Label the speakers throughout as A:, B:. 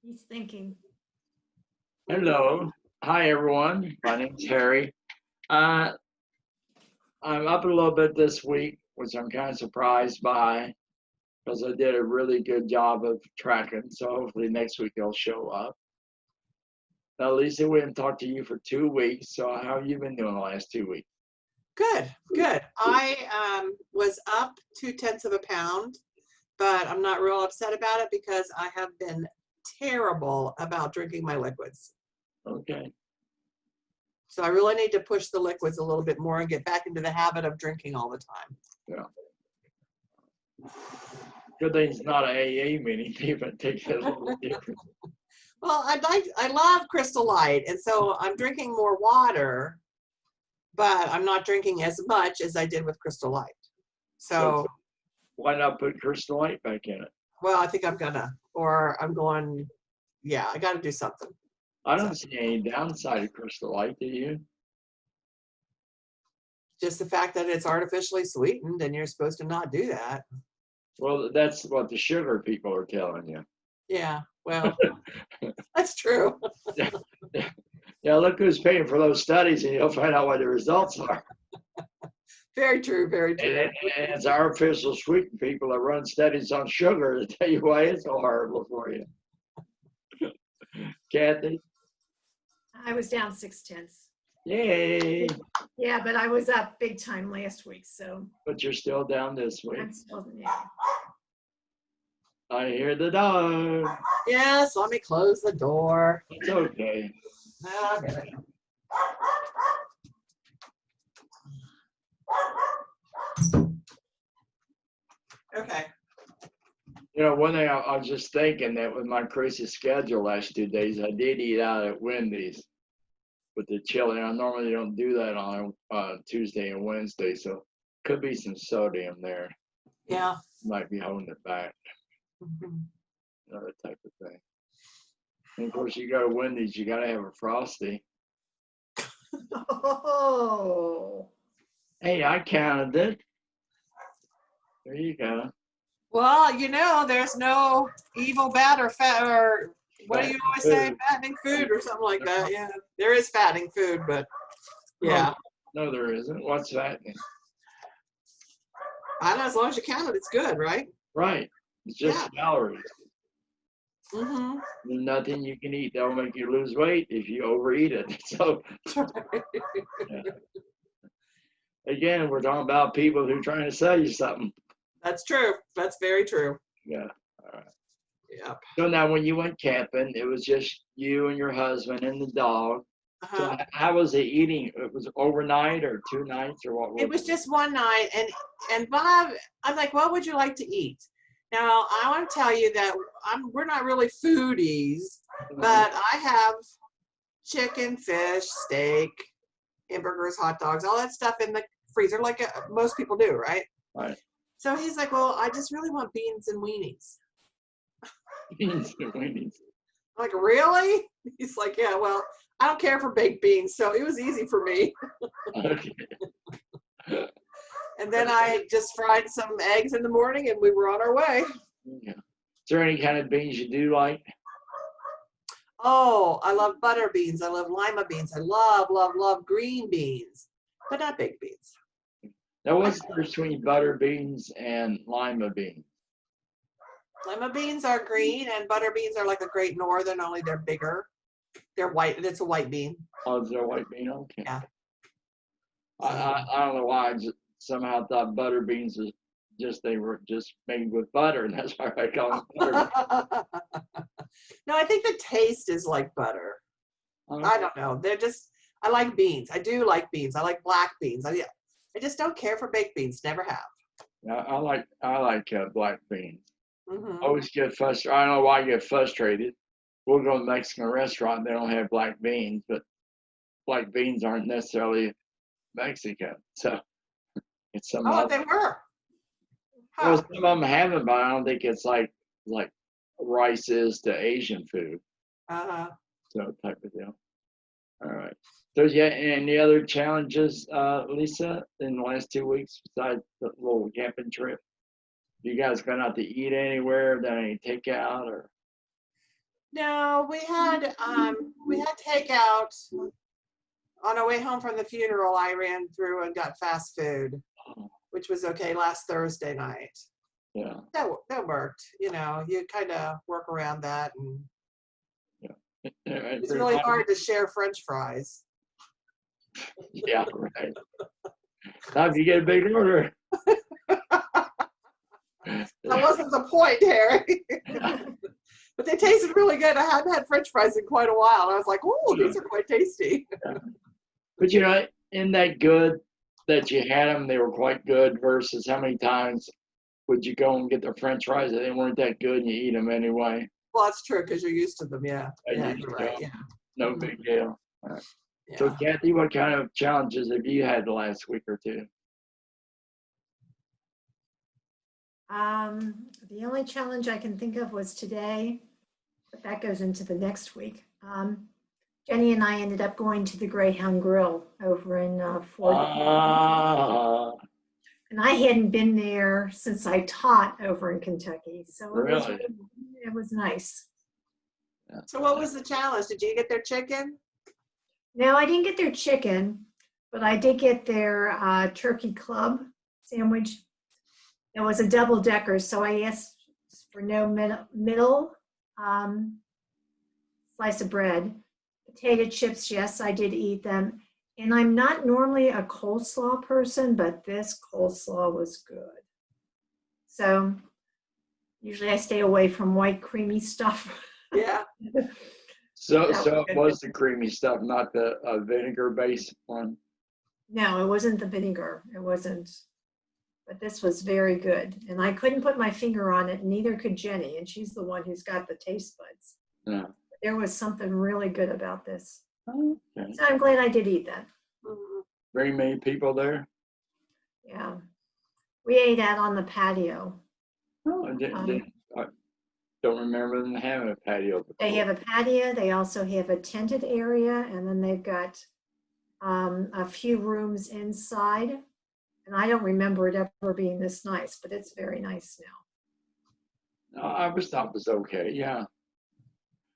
A: He's thinking.
B: Hello. Hi, everyone. My name's Harry. Uh, I'm up a little bit this week, which I'm kind of surprised by because I did a really good job of tracking. So hopefully next week they'll show up. Now, Lisa, we haven't talked to you for 2 weeks. So how have you been doing the last 2 weeks?
C: Good, good. I was up 0.2 of a pound, but I'm not real upset about it because I have been terrible about drinking my liquids.
B: Okay.
C: So I really need to push the liquids a little bit more and get back into the habit of drinking all the time.
B: Yeah. Good thing it's not an AA meeting. People take it a little different.
C: Well, I love Crystal Light, and so I'm drinking more water, but I'm not drinking as much as I did with Crystal Light. So
B: Why not put Crystal Light back in it?
C: well, I think I'm gonna, or I'm going, yeah, I got to do something.
B: I don't see any downside of Crystal Light, do you?
C: Just the fact that it's artificially sweetened and you're supposed to not do that.
B: Well, that's what the sugar people are telling you.
C: Yeah, well, that's true.
B: Yeah, look who's paying for those studies, and you'll find out what the results are.
C: Very true, very true.
B: And it's artificial sweetened people that run studies on sugar to tell you why it's so horrible for you. Kathy?
A: I was down 0.6.
B: Yay!
A: Yeah, but I was up big time last week, so
B: But you're still down this week.
A: I'm still, yeah.
B: I hear the dog.
C: Yes, let me close the door.
B: It's okay.
C: Okay. Okay.
B: You know, one thing I was just thinking that with my crazy schedule last 2 days, I did eat out at Wendy's with the chili. I normally don't do that on Tuesday and Wednesday, so could be some sodium there.
C: Yeah.
B: Might be holding it back,
C: Mhm.
B: another type of thing. And of course, you go to Wendy's, you got to have a Frosty.
A: Oh,
B: Hey, I counted it. There you go.
C: Well, you know, there's no evil, bad, or fat, or what do you always say? Fattening food or something like that. Yeah, there is fattening food, but yeah,
B: No, there isn't. What's that?
C: I don't know. As long as you count it, it's good, right?
B: Right. It's just calories.
C: Mm-hmm.
B: There's nothing you can eat that'll make you lose weight if you overeat it. So, yeah. Again, we're talking about people who are trying to sell you something.
C: That's true. That's very true.
B: Yeah. All right.
C: Yep.
B: So now when you went camping, it was just you and your husband and the dog. So
C: Uh-huh.
B: how was it eating? It was overnight or 2 nights or what?
C: It was just one night, and Bob, I'm like, what would you like to eat? Now, I want to tell you that we're not really foodies, but I have chicken, fish, steak, hamburgers, hot dogs, all that stuff in the freezer, like most people do, right?
B: Right.
C: So he's like, well, I just really want beans and weenies.
B: Beans and weenies.
C: I'm like, really? He's like, yeah, well, I don't care for baked beans, so it was easy for me.
B: Okay.
C: And then I just fried some eggs in the morning, and we were on our way.
B: Yeah. Is there any kind of beans you do like?
C: Oh, I love butter beans. I love lima beans. I love, love, love green beans, but not baked beans.
B: Now, what's the difference between butter beans and lima beans?
C: Lima beans are green, and butter beans are like a Great Northern, only they're bigger. They're white. It's a white bean.
B: Oh, is there a white bean? Okay.
C: Yeah.
B: I don't know why I just somehow thought butter beans was they were just made with butter, and that's why I call them butter.
C: No, I think the taste is like butter.
B: Okay.
C: I don't know. They're just, I like beans. I do like beans. I like black beans. I just don't care for baked beans. Never have.
B: Yeah, I like black beans.
C: Mm-hmm.
B: Always get frustrated. I don't know why I get frustrated. We'll go to a Mexican restaurant, they don't have black beans, but black beans aren't necessarily Mexican. So it's some
C: Oh,
B: other.
C: they were.
B: Well,
C: Huh.
B: some of them have it, but I don't think it's like rice is to Asian food.
C: Uh-huh.
B: So type of deal. All right. So yeah, any other challenges, Lisa, in the last 2 weeks besides the little camping trip? You guys gone out to eat anywhere? Done any takeout or?
C: No, we had takeout. On our way home from the funeral, I ran through and got fast food, which was okay last Thursday night.
B: Yeah.
C: That worked. You know, you kind of work around that, and it's really hard to share French fries.
B: Yeah, right. Now, if you get a big order.
C: That wasn't the point, Harry. But they tasted really good. I hadn't had French fries in quite a while. I was like, "Ooh, these are quite tasty."
B: But you know, in that good that you had them, they were quite good. Versus how many times would you go and get the French fries and they weren't that good, and you eat them anyway?
C: Well, that's true because you're used to them. Yeah,
B: Yeah,
C: you're right. Yeah,
B: No big deal. All right. So,
C: yeah.
B: Kathy, what kind of challenges have you had the last week or two?
A: The only challenge I can think of was today, but that goes into the next week. Jenny and I ended up going to the Greyhound Grill over in Fort. And I hadn't been there since I taught over in Kentucky. So
B: Really?
A: It was nice.
C: So what was the challenge? Did you get their chicken?
A: No, I didn't get their chicken, but I did get their turkey club sandwich. It was a double decker, so I asked for no middle slice of bread. Potato chips, yes, I did eat them. And I'm not normally a coleslaw person, but this coleslaw was good. So usually I stay away from white creamy stuff.
C: Yeah.
B: So it was the creamy stuff, not the vinegar-based one.
A: No, it wasn't the vinegar. It wasn't. But this was very good. And I couldn't put my finger on it, and neither could Jenny. And she's the one who's got the taste buds.
B: Yeah.
A: There was something really good about this.
B: Okay.
A: So I'm glad I did eat that.
C: Mhm.
B: Very many people there.
A: Yeah. We ate out on the patio.
B: I don't remember them having a patio before.
A: They have a patio. They also have a tented area, and then they've got a few rooms inside. And I don't remember it ever being this nice, but it's very nice now.
B: No, I was thought it was okay. Yeah.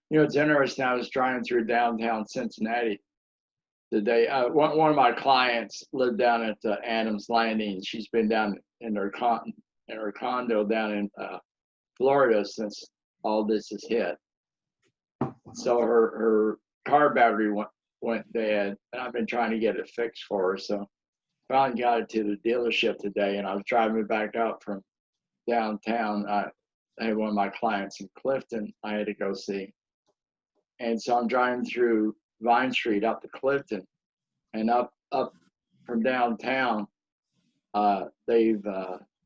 B: You know, it's interesting. I was driving through downtown Cincinnati today. One of my clients lived down at Adams Landing. She's been down in her condo down in Florida since all this has hit. So her car battery went dead, and I've been trying to get it fixed for her. So finally got it to the dealership today, and I was driving back up from downtown. I had one of my clients in Clifton I had to go see. And so I'm driving through Vine Street up to Clifton, and up from downtown, they've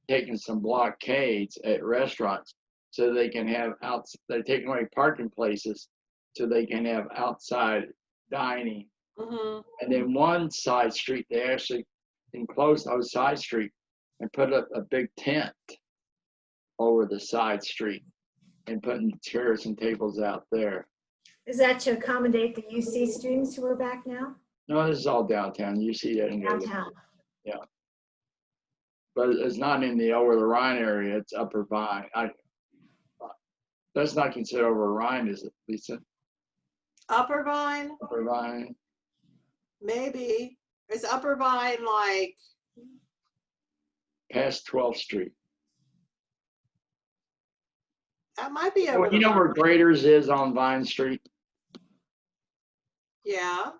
B: taken some blockades at restaurants so they can have they're taking away parking places so they can have outside dining.
C: Mhm.
B: And then one side street, they actually enclosed those side street and put up a big tent over the side street and putting chairs and tables out there.
A: Is that to accommodate the UC students who are back now?
B: No, this is all downtown. You see that in
A: Downtown.
B: but it's not in the Over the Rhine area. It's Upper Vine. That's not considered Over Rhine, is it, Lisa?
C: Upper Vine,
B: Upper Vine.
C: maybe. Is Upper Vine like?
B: Past 12th Street.
C: That might be over.
B: Well, you know where Graders is on Vine Street?
C: Yeah.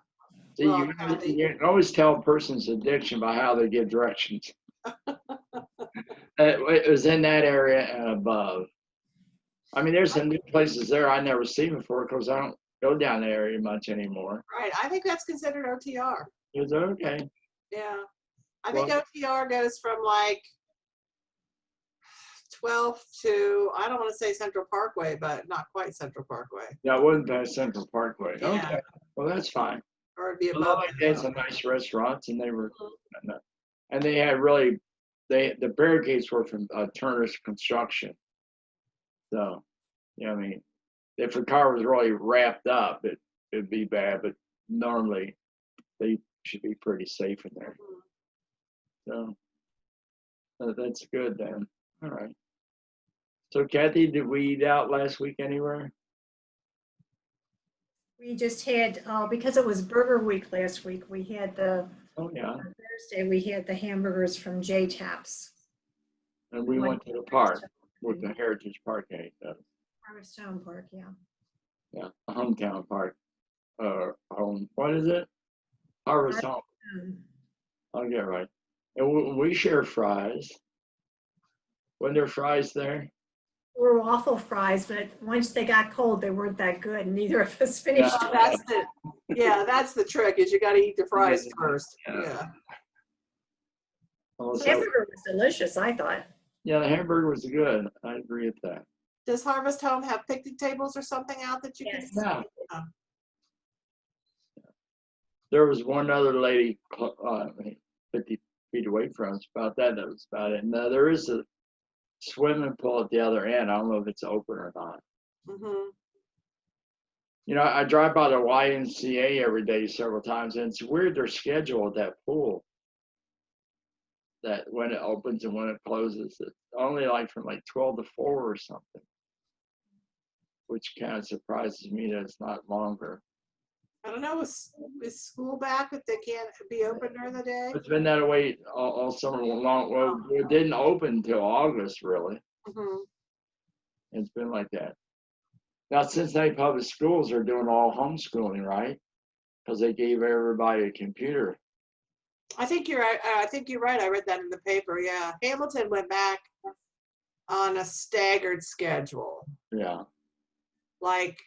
B: See,
C: Well,
B: you
C: Kathy.
B: can always tell a person's addiction by how they give directions. It was in that area and above. I mean, there's some new places there I never seen before because I don't go down the area much anymore.
C: Right. I think that's considered OTR.
B: It was okay.
C: Yeah. I think OTR goes from like 12 to, I don't want to say Central Parkway, but not quite Central Parkway.
B: Yeah, it wasn't past Central Parkway.
C: Yeah.
B: Okay, well, that's fine.
C: Or it'd be
B: Well,
C: above.
B: like they had some nice restaurants, and they were, and they had really, the barricades were from Turner's Construction. So, I mean, if the car was really wrapped up, it'd be bad, but normally they should be pretty safe in there. So that's good then. All right. So Kathy, did we eat out last week anywhere?
A: We just had, because it was Burger Week last week, we had
B: Oh, yeah.
A: on Thursday, we had the hamburgers from J Taps.
B: And we went to the park with the Heritage Park Gate.
A: Harvest Home Park, yeah.
B: Yeah, hometown park. Home, what is it? Harvest Home. I'll get it right. And we share fries. When there fries there?
A: Were waffle fries, but once they got cold, they weren't that good. And neither of us finished.
B: Yeah.
A: it.
C: That's the trick is you got to eat the fries
B: Yeah.
C: first.
B: Yeah.
C: Yeah.
B: Also,
A: Hamburger was delicious, I thought.
B: yeah, the hamburger was good. I agree with that.
C: Does Harvest Home have picnic tables or something out that you
A: Yes.
C: can?
B: Yeah. There was one other lady 50 feet away from us about that. That was about it. Now, there is a swimming pool at the other end. I don't know if it's open or not.
C: Mm-hmm.
B: You know, I drive by the YMCA every day several times, and it's weird their schedule at that pool. That when it opens and when it closes, it's only like from like 12 to 4 or something, which kind of surprises me that it's not longer.
C: I don't know. Is school back that they can't be open during the day?
B: It's been that way all summer long. Well, it didn't open until August, really.
C: Mm-hmm.
B: It's been like that. Now, Cincinnati Public Schools are doing all homeschooling, right? Because they gave everybody a computer.
C: I think you're right. I think you're right. I read that in the paper. Yeah, Hamilton went back on a staggered schedule.
B: Yeah.
C: Like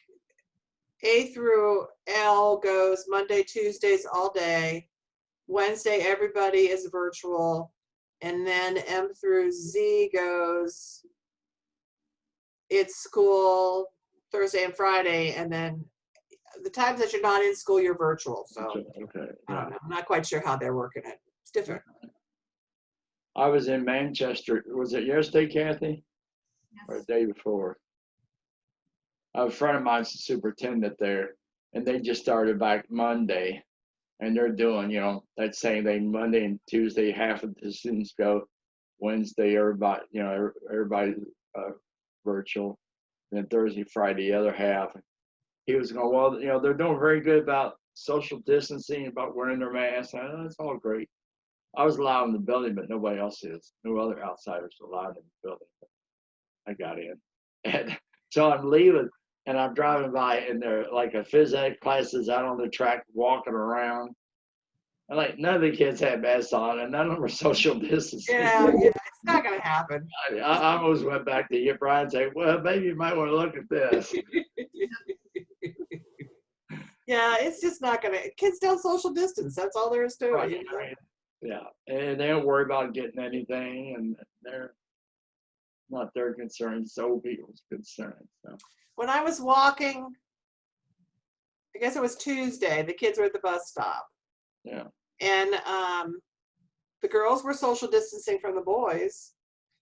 C: A through L goes Monday, Tuesdays all day. Wednesday, everybody is virtual. And then M through Z goes, it's school Thursday and Friday. And then the times that you're not in school, you're virtual. So
B: Okay.
C: I
B: Yeah.
C: don't know. I'm not quite sure how they're working it. It's different.
B: I was in Manchester. Was it yesterday, Kathy? Or the day before? A friend of mine's the superintendent there, and they just started back Monday, and they're doing, you know, that same thing. Monday and Tuesday, half of the students go. Wednesday, everybody, you know, everybody virtual. Then Thursday, Friday, the other half. He was going, well, you know, they're doing very good about social distancing, about wearing their masks. That's all great. I was allowed in the building, but nobody else is. No other outsiders allowed in the building. I got in. And so I'm leaving, and I'm driving by, and they're like a phys ed classes out on the track walking around. And like none of the kids had masks on, and none of them were social distancing.
C: Yeah, it's not going to happen.
B: I almost went back to get Brian and say, well, maybe you might want to look at this.
C: Yeah, it's just not going to. Kids don't social distance. That's all there is to it. You know?
B: Yeah, and they don't worry about getting anything, and they're not their concern, it's old people's concern. So.
C: When I was walking, I guess it was Tuesday, the kids were at the bus stop.
B: Yeah.
C: And the girls were social distancing from the boys,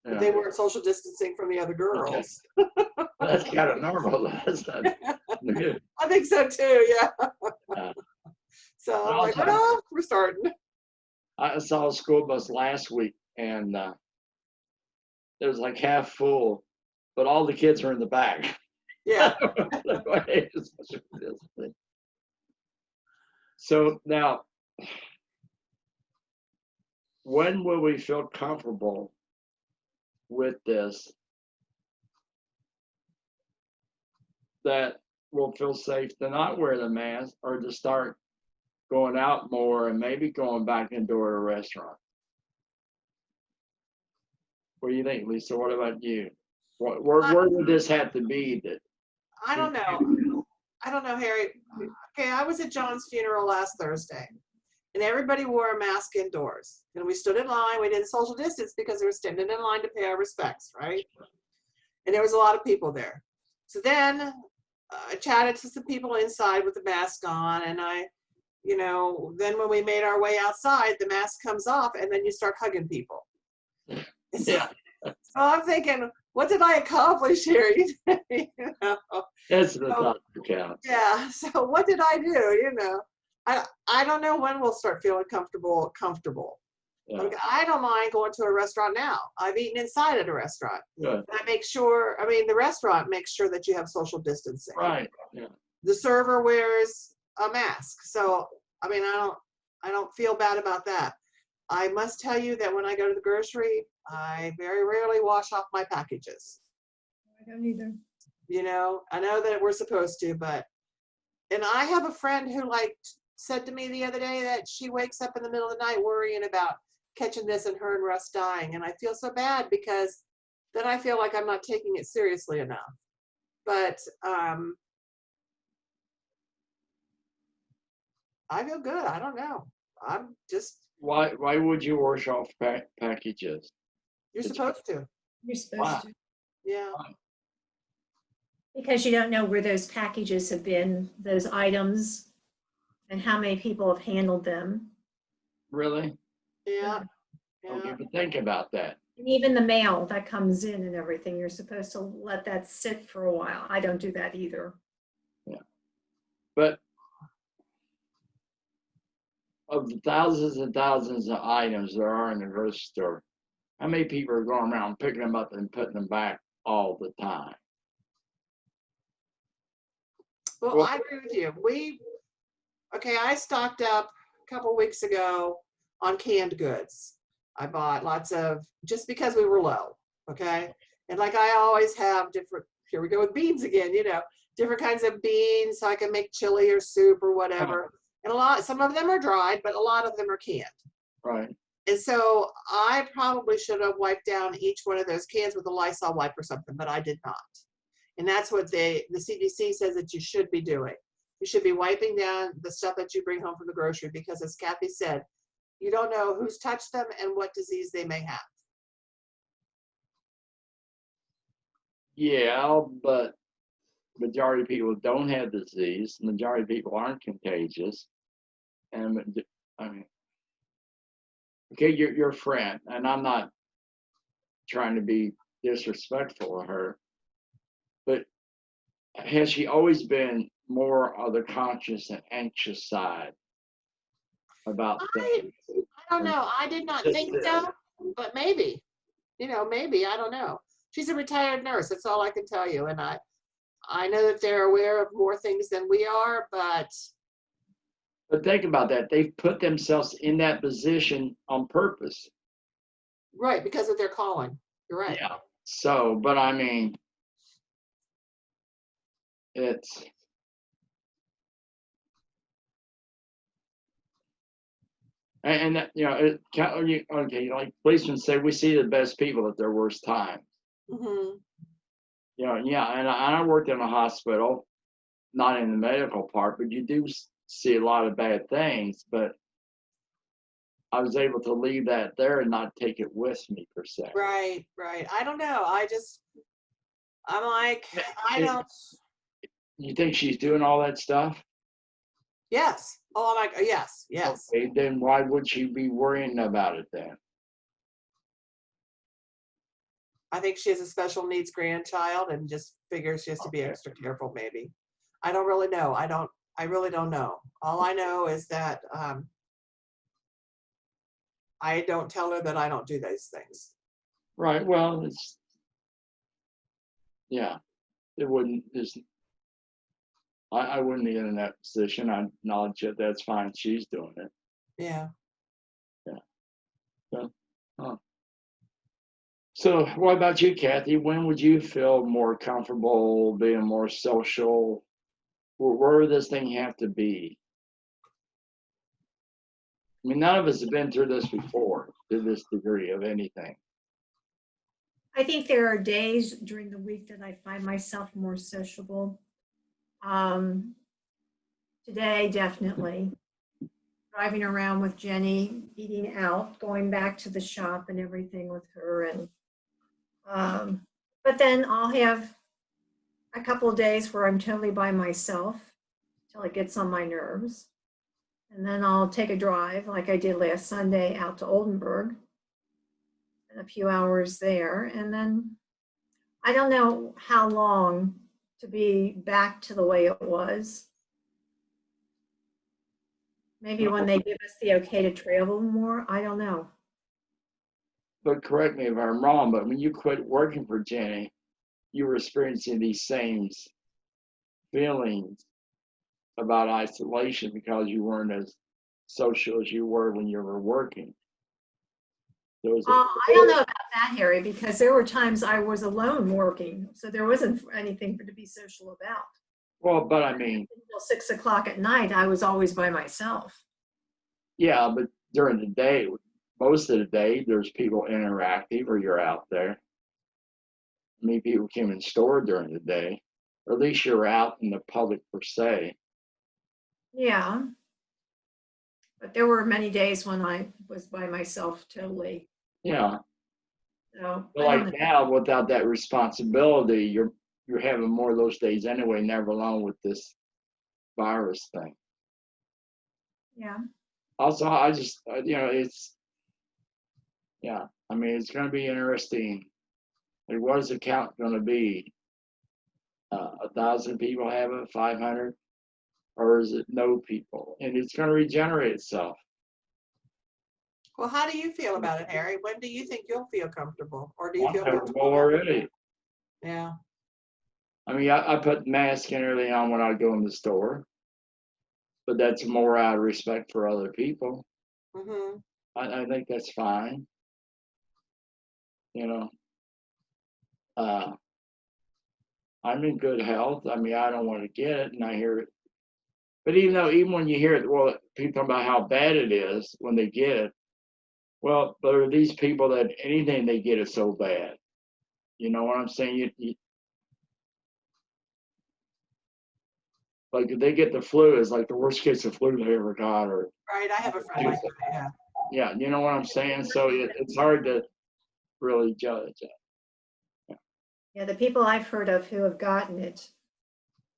C: but they weren't social distancing from the other girls.
B: Okay. That's kind of normal. That's not good.
C: I think so too, yeah. So I'm like, well, we're starting.
B: I saw a school bus last week, and it was like half full, but all the kids were in the back.
C: Yeah.
B: So now, when will we feel comfortable with this, that we'll feel safe to not wear the mask or to start going out more and maybe going back into a restaurant? What do you think, Lisa? What about you? Where would this have to be? That
C: I don't know. I don't know, Harry. Okay, I was at John's funeral last Thursday, and everybody wore a mask indoors. And we stood in line. We didn't social distance because we were standing in line to pay our respects, right? And there was a lot of people there. So then I chatted to some people inside with the mask on, and then when we made our way outside, the mask comes off, and then you start hugging people.
B: Yeah.
C: So I'm thinking, what did I accomplish here? You know?
B: That's the thought that counts.
C: Yeah. So what did I do? You know, I don't know when we'll start feeling comfortable.
B: Yeah.
C: Like, I don't mind going to a restaurant now. I've eaten inside at a restaurant.
B: Good.
C: I make sure. I mean, the restaurant makes sure that you have social distancing.
B: Right. Yeah.
C: the server wears a mask. So, I mean, I don't feel bad about that. I must tell you that when I go to the grocery, I very rarely wash off my packages.
A: I don't either.
C: You know, I know that we're supposed to, but, and I have a friend who like said to me the other day that she wakes up in the middle of the night worrying about catching this and her and Russ dying. And I feel so bad because then I feel like I'm not taking it seriously enough. But I feel good. I don't know. I'm just,
B: Why would you wash off packages?
C: you're supposed to.
A: You're supposed
B: Wow.
A: to.
C: Yeah.
A: Because you don't know where those packages have been, those items, and how many people have handled them.
B: Really?
C: Yeah.
B: Don't
C: Yeah.
B: even think about that.
A: And even the mail that comes in and everything, you're supposed to let that sit for a while. I don't do that either.
B: But of the thousands and thousands of items there are in the grocery store, how many people are going around picking them up and putting them back all the time?
C: Well,
B: Well-
C: I agree with you. Okay, I stocked up a couple weeks ago on canned goods. I bought lots of, just because we were low, okay? And like I always have different, here we go with beans again, you know, different kinds of beans so I can make chili or soup or whatever. And some of them are dried, but a lot of them are canned.
B: Right.
C: And so I probably should have wiped down each one of those cans with a Lysol wipe or something, but I did not. And that's what the CDC says that you should be doing. You should be wiping down the stuff that you bring home from the grocery because, as Kathy said, you don't know who's touched them and what disease they may have.
B: Yeah, but majority of people don't have the disease. Majority of people aren't contagious. And I mean, okay, you're your friend, and I'm not trying to be disrespectful of her, but has she always been more of the conscious and anxious side about things?
C: I don't know. I did not think so, but maybe, you know, maybe, I don't know. She's a retired nurse. That's all I can tell you. And I know that they're aware of more things than we are, but
B: But think about that. They've put themselves in that position on purpose.
C: right, because of their calling. You're right.
B: Yeah. So, but I mean, it's, and that, you know, okay, like policemen say, we see the best people at their worst time.
C: Hmm.
B: You know, yeah, and I worked in a hospital, not in the medical part, but you do see a lot of bad things, but I was able to leave that there and not take it with me per se.
C: Right, right. I don't know. I'm like, I
B: It-
C: don't,
B: You think she's doing all that stuff?
C: yes. Oh, I'm like, yes, yes.
B: Okay, then why would she be worrying about it then?
C: I think she has a special needs grandchild and just figures she has to be
B: Okay.
C: extra careful, maybe. I don't really know. I really don't know. All I know is that I don't tell her that I don't do those things.
B: Right, well, it's, yeah, it wouldn't, I wouldn't be in that position. I acknowledge that that's fine. She's doing it.
C: Yeah.
B: So what about you, Kathy? When would you feel more comfortable being more social? Where would this thing have to be? I mean, none of us have been through this before to this degree of anything.
A: I think there are days during the week that I find myself more sociable. Today, definitely. Driving around with Jenny, eating out, going back to the shop and everything with her. And but then I'll have a couple of days where I'm totally by myself till it gets on my nerves. And then I'll take a drive like I did last Sunday out to Oldenburg and a few hours there. And then I don't know how long to be back to the way it was. Maybe when they give us the okay to travel more, I don't know.
B: But correct me if I'm wrong, but when you quit working for Jenny, you were experiencing these same feelings about isolation because you weren't as social as you were when you were working. There was
A: I don't know about that, Harry, because there were times I was alone working, so there wasn't anything to be social about.
B: well, but I mean,
A: Until 6 o'clock at night, I was always by myself.
B: yeah, but during the day, most of the day, there's people interactive or you're out there. I mean, people came in store during the day, or at least you're out in the public per se.
A: Yeah. But there were many days when I was by myself totally.
B: Yeah,
A: So
B: but
A: I don't
B: like
A: know.
B: now, without that responsibility, you're having more of those days anyway, never alone with this virus thing.
A: Yeah.
B: Also, I just, it's, yeah, I mean, it's going to be interesting. Like, what is the count going to be? 1,000 people have it, 500, or is it no people? And it's going to regenerate itself.
C: Well, how do you feel about it, Harry? When do you think you'll feel comfortable? Or do you
B: I'm
C: feel
B: comfortable
C: comfortable?
B: already.
C: Yeah.
B: I mean, I put mask and everything on when I go in the store, but that's more out of respect for other people.
C: Mm-hmm.
B: I think that's fine. You know, I'm in good health. I mean, I don't want to get it, and I hear it. But even when you hear it, well, people talk about how bad it is when they get it. Well, but are these people that anything they get is so bad? You know what I'm saying? Like if they get the flu, it's like the worst case of flu they ever got, or
C: Right. I have a friend like that. Yeah.
B: yeah, you know what I'm saying. So it's hard to really judge it.
A: Yeah, the people I've heard of who have gotten it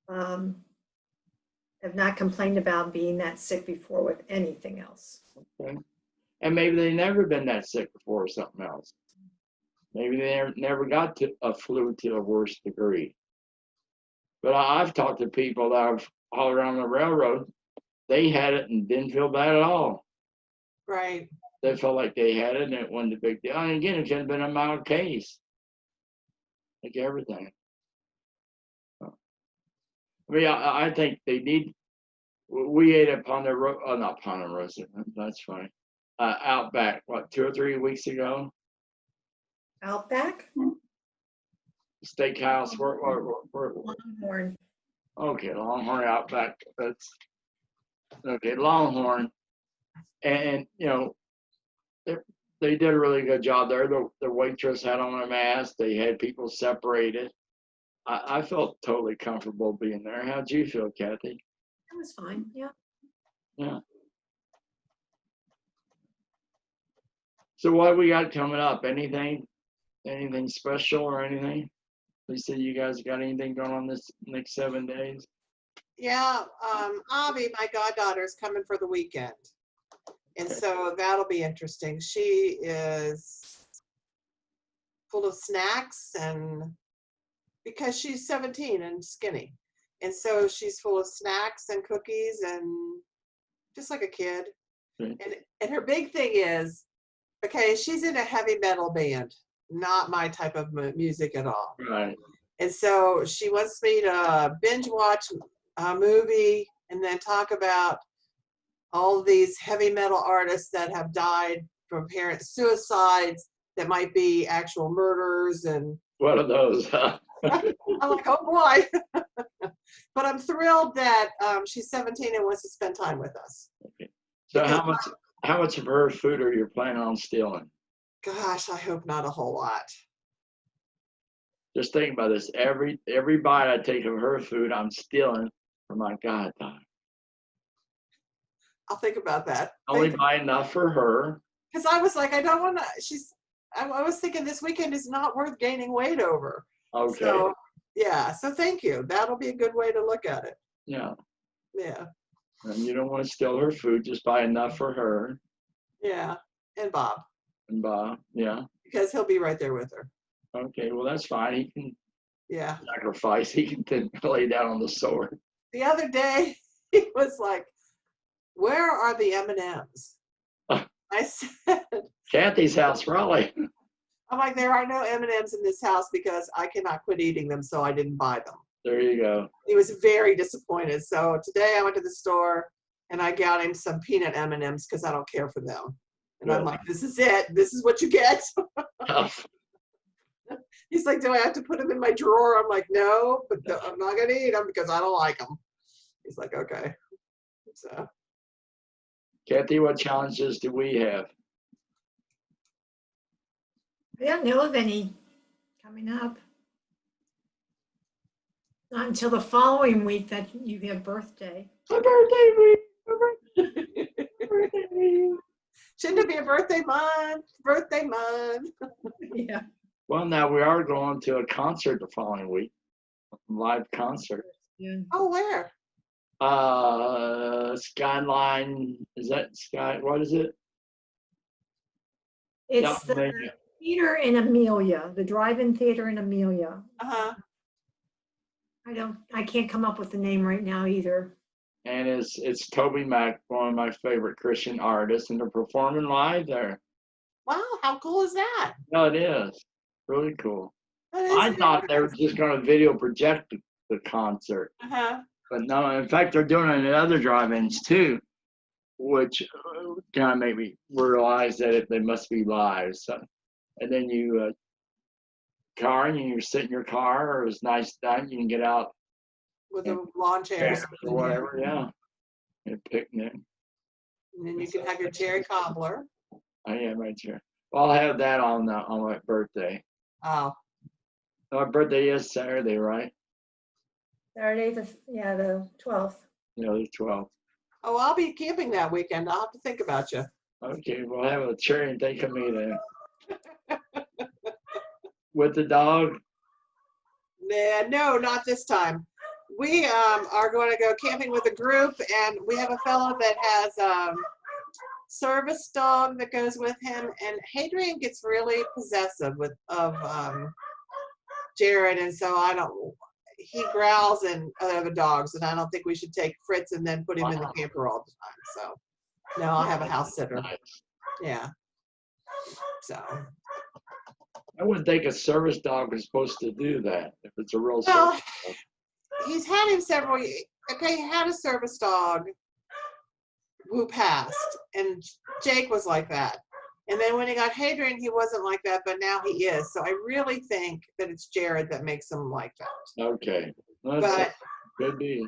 A: have not complained about being that sick before with anything else.
B: Okay? And maybe they never been that sick before or something else. Maybe they never got to a flu to a worse degree. But I've talked to people that have all around the railroad. They had it and didn't feel bad at all.
C: Right.
B: They felt like they had it and it wasn't a big deal. And again, it could have been a mild case. Like everything. I mean, I think they need. We ate at Ponderosa, not Ponderosa. That's funny. Outback, what, 2 or 3 weeks ago?
A: Outback?
B: Steakhouse.
A: Longhorn.
B: Okay, Longhorn Outback. That's okay. Longhorn, and they did a really good job there. The waitress had on a mask. They had people separated. I felt totally comfortable being there. How'd you feel, Kathy?
A: That was fine. Yeah.
B: Yeah. So what we got coming up? Anything special or anything? Lisa, you guys got anything going on this next 7 days?
C: Yeah. Avi, my goddaughter, is coming for the weekend. And
B: Okay.
C: so that'll be interesting. She is full of snacks, and because she's 17 and skinny. And so she's full of snacks and cookies and just like a kid.
B: Okay.
C: And her big thing is, okay, she's in a heavy metal band, not my type of music at all.
B: Right.
C: And so she wants me to binge watch a movie and then talk about all these heavy metal artists that have died from apparent suicides that might be actual murders. And
B: What are those?
C: I'm like, oh boy. But I'm thrilled that she's 17 and wants to spend time with us.
B: So
C: Because
B: how much of her food are you planning on stealing?
C: gosh, I hope not a whole lot.
B: Just think about this. Every bite I take of her food, I'm stealing from my goddaughter.
C: I'll think about that.
B: Only buy enough for her.
C: Because I was like, I don't want to, I was thinking this weekend is not worth gaining weight over.
B: Okay.
C: So, yeah. So thank you. That'll be a good way to look at it.
B: Yeah.
C: Yeah.
B: And you don't want to steal her food. Just buy enough for her
C: Yeah. And Bob,
B: and Bob. Yeah.
C: because he'll be right there with her.
B: Okay. Well, that's fine. He can
C: Yeah.
B: sacrifice. He can then lay down on the sword.
C: The other day, he was like, where are the M&Ms? I said,
B: Kathy's house, probably.
C: I'm like, there are no M&Ms in this house because I cannot quit eating them, so I didn't buy them.
B: There you go.
C: He was very disappointed. So today I went to the store and I got him some peanut M&Ms because I don't care for them. And I'm
B: Good.
C: like, this is it. This is what you get. He's like, do I have to put them in my drawer? I'm like, no, but I'm not going to eat them because I don't like them. He's like, okay. So
B: Kathy, what challenges do we have?
A: I don't know of any coming up. Not until the following week that you have birthday.
B: My birthday week. My birthday week.
C: shouldn't it be a birthday month? Birthday month.
A: Yeah.
B: Well, now we are going to a concert the following week. Live concert.
A: Yeah.
C: Oh, where?
B: Skyline, is that Sky, what is it?
A: It's
B: Yeah,
A: the theater in Amelia, the drive-in theater in Amelia.
C: Uh-huh.
A: I can't come up with the name right now either.
B: And it's Toby Mac, one of my favorite Christian artists, and they're performing live there.
C: Wow, how cool is that?
B: No, it is really cool.
C: That is
B: I thought they were
C: nice.
B: just going to video project the concert,
C: Uh-huh.
B: but no. In fact, they're doing it at other drive-ins too, which kind of made me realize that they must be live. So, and then you you sit in your car, or it's nice night, you can get out
C: With the lawn chairs.
B: chairs or whatever, yeah, and a picnic.
C: And then you can have your cherry cobbler.
B: I am right here. Well, I'll have that on my birthday.
C: Oh,
B: My birthday is Saturday, right?
A: Saturday, the 12th.
B: You know, the 12th.
C: oh, I'll be camping that weekend. I'll have to think about you.
B: Okay, we'll have a cherry and think of me then. With the dog?
C: Nah, no, not this time. We are going to go camping with a group, and we have a fellow that has service dog that goes with him, and Hadrian gets really possessive of Jared, and so he growls and other dogs, and I don't think we should take Fritz and then put him in the camper all the time. So no, I'll have a house sitter.
B: Nice.
C: Yeah. So
B: I wouldn't think a service dog is supposed to do that if it's a real
C: well,
B: service dog.
C: he's had him several years. Okay, he had a service dog who passed, and Jake was like that. And then when he got Hadrian, he wasn't like that, but now he is. So I really think that it's Jared that makes him like that.
B: Okay. Well,
C: But
B: could be.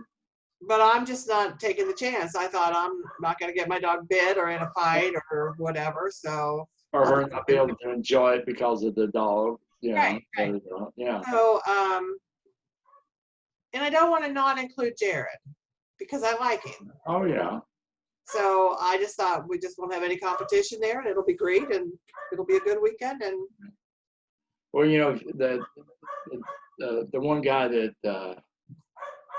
C: but I'm just not taking the chance. I thought I'm not going to get my dog bit or in a fight or whatever. So
B: Or her not be able to enjoy it because of the dog. You know,
C: Right, right.
B: Yeah.
C: so and I don't want to not include Jared because I like him.
B: Oh, yeah.
C: So I just thought we just won't have any competition there, and it'll be great, and it'll be a good weekend. And
B: Well, you know, the one guy that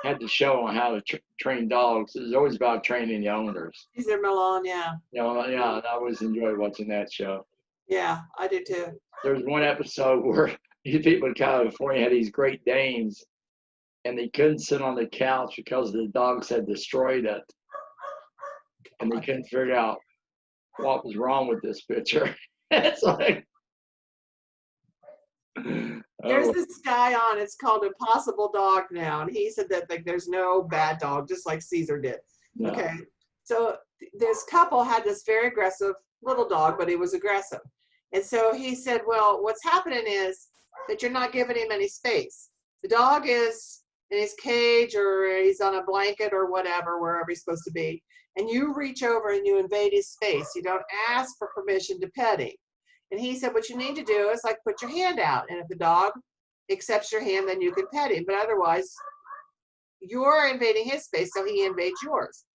B: had the show on how to train dogs is always about training the owners.
C: Cesar Millan, yeah,
B: You know, yeah, I always enjoy watching that show.
C: yeah, I do too.
B: There was one episode where these people in California had these Great Danes, and they couldn't sit on the couch because the dogs had destroyed it. And they couldn't figure out what was wrong with this picture. It's like,
C: There's
B: oh,
C: this guy on. It's called Impossible Dog now, and he said that like there's no bad dog, just like Caesar did.
B: no.
C: Okay, so this couple had this very aggressive little dog, but he was aggressive, and so he said, well, what's happening is that you're not giving him any space. The dog is in his cage or he's on a blanket or whatever, wherever he's supposed to be, and you reach over and you invade his space. You don't ask for permission to pet him. And he said, what you need to do is like put your hand out, and if the dog accepts your hand, then you can pet him, but otherwise you're invading his space, so he invades yours.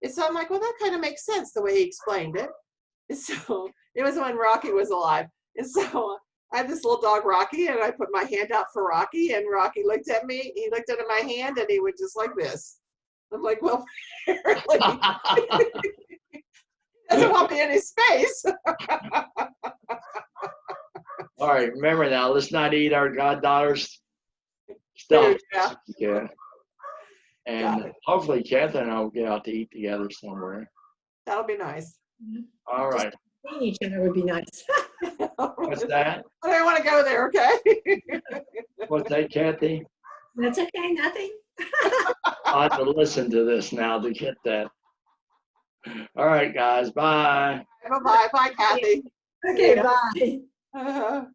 C: And so I'm like, well, that kind of makes sense the way he explained it. And so it was when Rocky was alive. And so I had this little dog, Rocky, and I put my hand out for Rocky, and Rocky looked at me, he looked at my hand, and he went just like this. I'm like, well, apparently he doesn't want me in his space.
B: All right, remember now, let's not eat our goddaughter's stuff.
C: Yeah.
B: Yeah.
C: Got
B: And
C: it.
B: hopefully Catherine and I will get out to eat together somewhere.
C: That'll be nice.
B: All right.
A: Seeing each other would be nice.
B: What's that?
C: I don't want to go there, okay?
B: What's that, Kathy?
A: That's okay, nothing.
B: I'll have to listen to this now to get that. All right, guys, bye.
C: Bye-bye, bye, Kathy.
A: Okay,
C: Yeah.
A: bye.